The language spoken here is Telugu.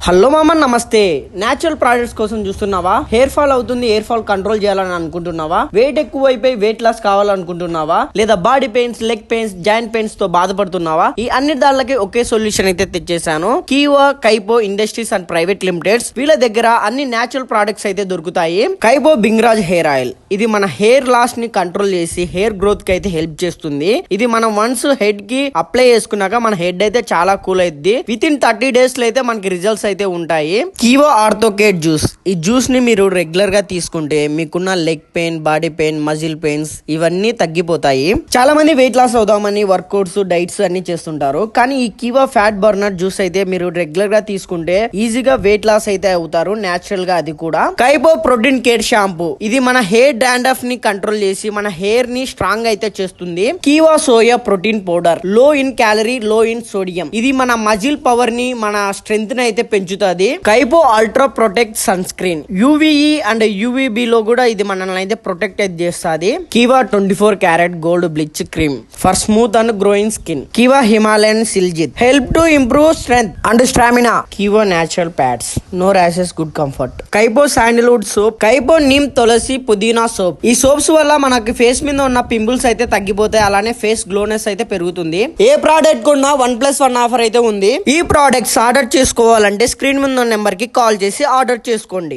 హలో మామ, నమస్తే. నేచురల్ ప్రొడక్ట్స్ కోసం చూస్తున్నావా? హెయిర్ ఫాల్ అవుతుంది, హెయిర్ ఫాల్ కంట్రోల్ చేయాలని అనుకుంటున్నావా? వెయిట్ ఎక్కువ అయిపోయి వెయిట్ లాస్ కావాలనుకుంటున్నావా? లేదా body pains, leg pains, joint pains తో బాధపడుతున్నావా? ఈ అన్ని దానికి ఒకే సొల్యూషన్ అయితే తెచ్చేసాను. కీవా కైపో ఇండస్ట్రీస్ అండ్ ప్రైవేట్ లిమిటెడ్స్ వీళ్ళ దగ్గర అన్ని నేచురల్ ప్రొడక్ట్స్ అయితే దొరుకుతాయి. కైపో బింగ్రాజ్ హెయిర్ ఆయిల్ ఇది మన హెయిర్ లాస్ ని కంట్రోల్ చేసి హెయిర్ గ్రోత్ కి అయితే హెల్ప్ చేస్తుంది. ఇది మనం వన్స్ హెడ్ కి అప్లై చేసుకున్నాక మన హెడ్ అయితే చాలా కూల్ అయింది. విత్ ఇన్ 30 days లో అయితే మనకి రిజల్ట్స్ అయితే ఉంటాయి. కీవో ఆర్థోకేట్ జ్యూస్, ఈ జ్యూస్ ని మీరు రెగ్యులర్ గా తీసుకుంటే మీకున్న leg pain, body pain, muscle pains ఇవన్నీ తగ్గిపోతాయి. చాలా మంది వెయిట్ లాస్ అవుదామని వర్కౌట్స్, డైట్స్ అన్ని చేస్తుంటారు. కానీ ఈ కీవో ఫ్యాట్ బర్నర్ జ్యూస్ అయితే మీరు రెగ్యులర్ గా తీసుకుంటే ఈజీగా వెయిట్ లాస్ అయితే అవుతారు నేచురల్ గా. అది కూడా కైపో ప్రోటీన్ కేర్ షాంపూ, ఇది మన హెయిర్ డాండ్రఫ్ ని కంట్రోల్ చేసి మన హెయిర్ ని స్ట్రాంగ్ అయితే చేస్తుంది. కీవో సోయా ప్రోటీన్ పౌడర్, లో ఇన్ క్యాలరీ, లో ఇన్ సోడియం, ఇది మన మజిల్ పవర్ ని, మన స్ట్రెంగ్త్ ని అయితే పెంచుతుంది. Kaipo ultra protect sunscreen, UVA and UVB లో కూడా ఇది మనల్ని అయితే ప్రొటెక్ట్ అయితే చేస్తుంది. Keeva 24 carat gold bleach cream for smooth and growing skin. Keeva Himalayan shilajit help to improve strength and stamina. Keeva natural pads, no rashes, good comfort. Kaipo sandalwood soap, Kaipo neem tulsi pudina soap. ఈ సోప్స్ వల్ల మనకి ఫేస్ మీద ఉన్న పింపుల్స్ అయితే తగ్గిపోతాయి, అలానే ఫేస్ గ్లోనెస్ అయితే పెరుగుతుంది. ఏ ప్రోడక్ట్ కొన్నా 1+1 ఆఫర్ అయితే ఉంది. ఈ ప్రోడక్ట్స్ ఆర్డర్ చేసుకోవాలంటే స్క్రీన్ మీద నెంబర్ కి కాల్ చేసి ఆర్డర్ చేసుకోండి.